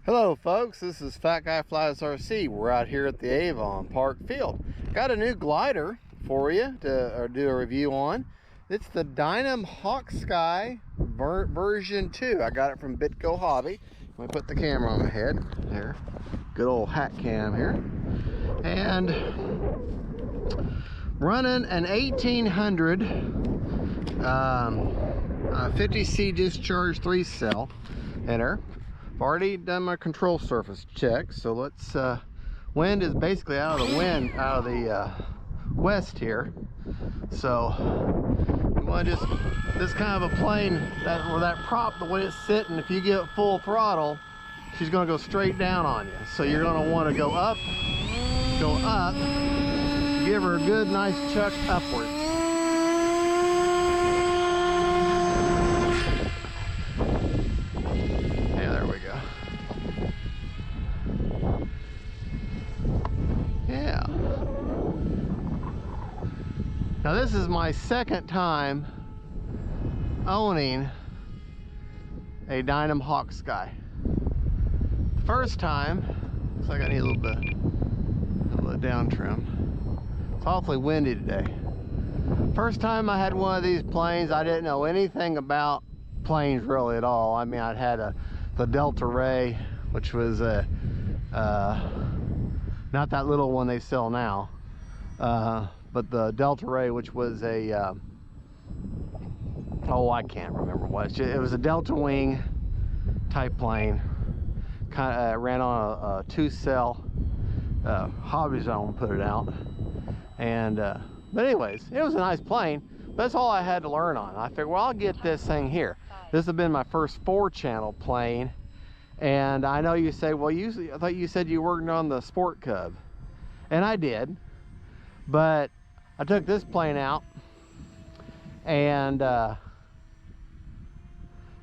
Hello folks, this is Fat Guy Flies RC. We're out here at the Avon Park Field. Got a new glider for you to do a review on. It's the Dynam Hawksky version 2. I got it from Bitco Hobby. Let me put the camera on my head. There. Good old hat cam here. And running an 1800 50C discharge 3 cell in her. I've already done my control surface check, so let's wind is basically out of the west here, so we want to just this kind of a plane that prop, the way it's sitting, if you get full throttle, she's going to go straight down on you, so you're going to want to go up, give her a good nice chuck upwards. Now this is my second time owning a Dynam Hawksky. The first time, looks like I need a little bit of down trim. It's awfully windy today. First time I had one of these planes, I didn't know anything about planes really at all. I mean, I'd had the Delta Ray, which was not that little one they sell now. But the Delta Ray, which was a oh, I can't remember what it was, a Delta Wing type plane, kind of ran on a 2-cell Hobby Zone, put it out. And but anyways, it was a nice plane. That's all I had to learn on. I figured, well, I'll get this thing here. This has been my first 4-channel plane, and I know you say, well, I thought you said you worked on the Sport Cub, and I did. But I took this plane out and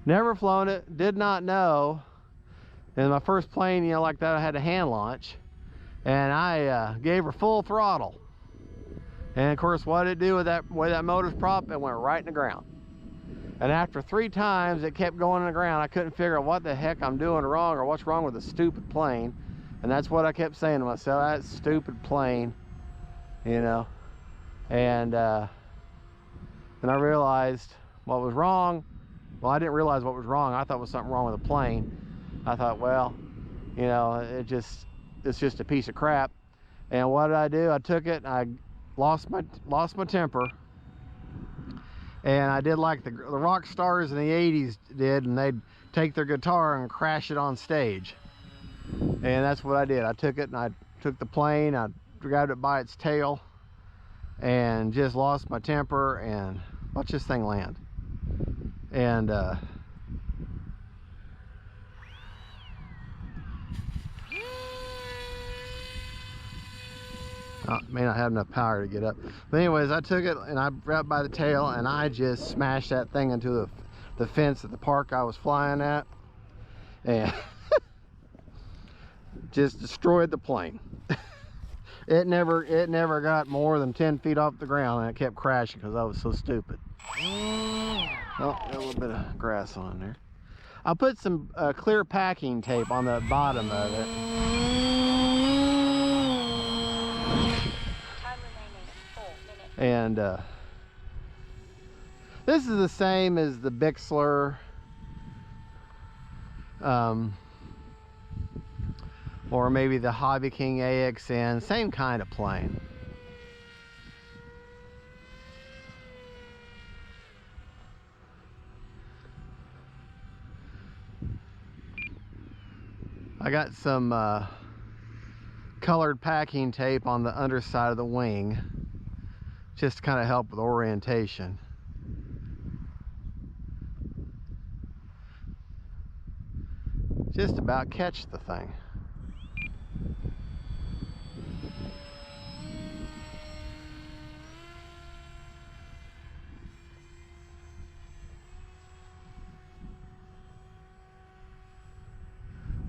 never flown it, did not know. And my first plane, you know, like that, I had a hand launch, and I gave her full throttle. And of course, what did it do with that way that motor's propped? It went right in the ground. And after 3 times it kept going in the ground, I couldn't figure out what the heck I'm doing wrong or what's wrong with the stupid plane. And that's what I kept saying to myself, that stupid plane. You know, and then I realized what was wrong. Well, I didn't realize what was wrong. I thought it was something wrong with the plane. I thought, well, you know, it's just a piece of crap. And what did I do? I took it and I lost my temper, and I did like the rock stars in the 80s did, and they'd take their guitar and crash it on stage. And that's what I did. I took it and I took the plane, I grabbed it by its tail and just lost my temper and watch this thing land. And may not have enough power to get up, but anyways, I took it and I grabbed by the tail and I just smashed that thing into the fence at the park I was flying at, and just destroyed the plane. It never got more than 10 feet off the ground, and it kept crashing because I was so stupid. Oh, got a little bit of grass on there. I'll put some clear packing tape on the bottom of it. Time remaining 4 minutes. And this is the same as the Bixler. Or maybe the Hobby King AXN, same kind of plane. I got some colored packing tape on the underside of the wing, just to kind of help with orientation. Just about catch the thing.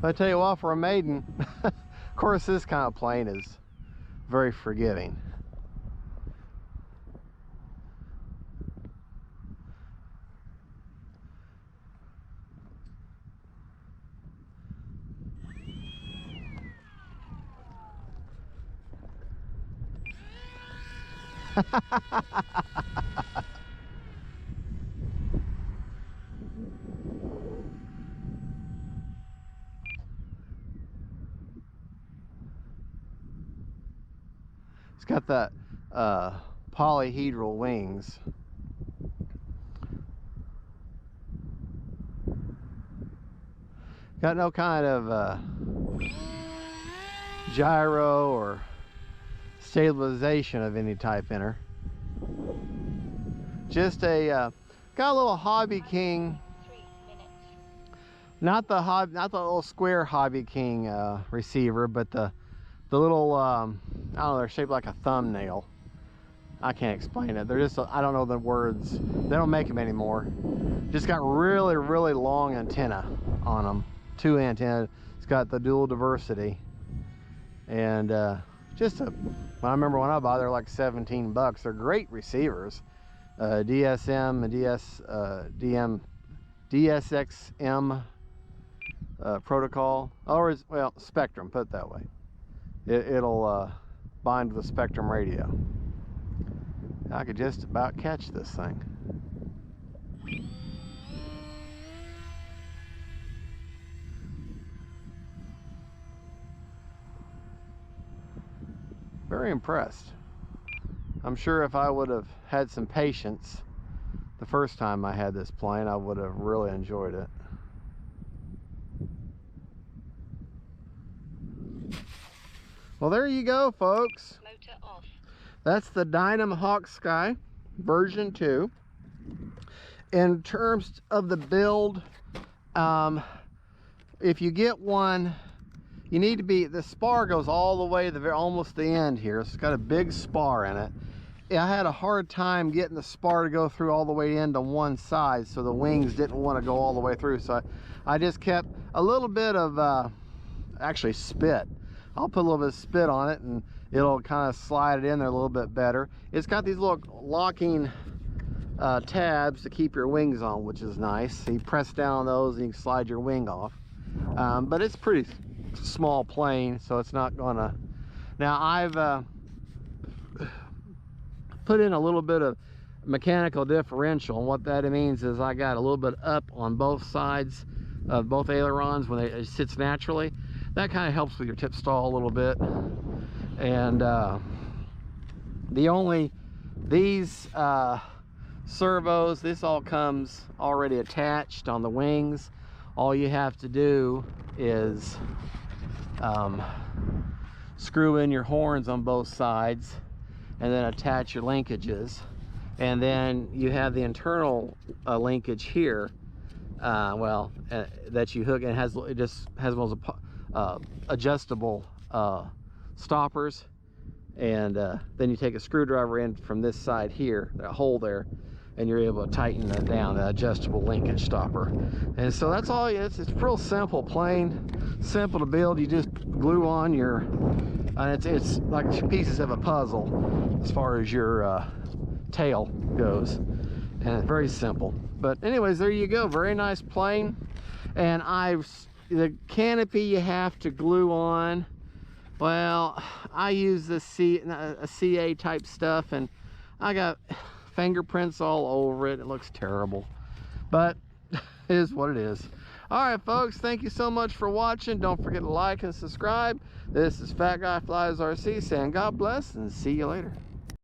But I tell you what, for a Maiden, of course this kind of plane is very forgiving. It's got that polyhedral wings. Got no kind of gyro or stabilization of any type in her. Just a got a little Hobby King, 3 minutes. not the little square Hobby King receiver, but the little I don't know, they're shaped like a thumbnail. I can't explain it. They're just, I don't know the words. They don't make them anymore. Just got really, really long antenna on them. 2 antennas. It's got the dual diversity. And just when I remember when I bought, they're like 17 bucks. They're great receivers. DSM and DSXM protocol. Or, well, Spectrum, put it that way. It'll bind to the Spectrum radio. I could just about catch this thing. Very impressed. I'm sure if I would have had some patience the first time I had this plane, I would have really enjoyed it. Well, there you go, folks. Motor off. That's the Dynam Hawksky version 2. In terms of the build, if you get one, you need to be, the spar goes all the way to the almost the end here. It's got a big spar in it. I had a hard time getting the spar to go through all the way into one side, so the wings didn't want to go all the way through. So I just kept a little bit of actually spit. I'll put a little bit of spit on it and it'll kind of slide it in there a little bit better. It's got these little locking tabs to keep your wings on, which is nice. So you press down on those and you can slide your wing off. But it's pretty small plane, so it's not gonna. Now I've put in a little bit of mechanical differential, and what that means is I got a little bit up on both sides of both ailerons when it sits naturally. That kind of helps with your tip stall a little bit. And these servos, this all comes already attached on the wings. All you have to do is screw in your horns on both sides and then attach your linkages, and then you have the internal linkage here, that you hook, and it just has those adjustable stoppers, and then you take a screwdriver in from this side here, that hole there, and you're able to tighten that down, the adjustable linkage stopper. And so that's all. It's real simple, plain simple to build. You just glue on your, and it's like pieces of a puzzle as far as your tail goes, and it's very simple. But anyways, there you go. Very nice plane. And the canopy you have to glue on. Well, I use a CA type stuff, and I got fingerprints all over it. It looks terrible, but it is what it is. All right, folks, thank you so much for watching. Don't forget to like and subscribe. This is Fat Guy Flies RC saying God bless and see you later.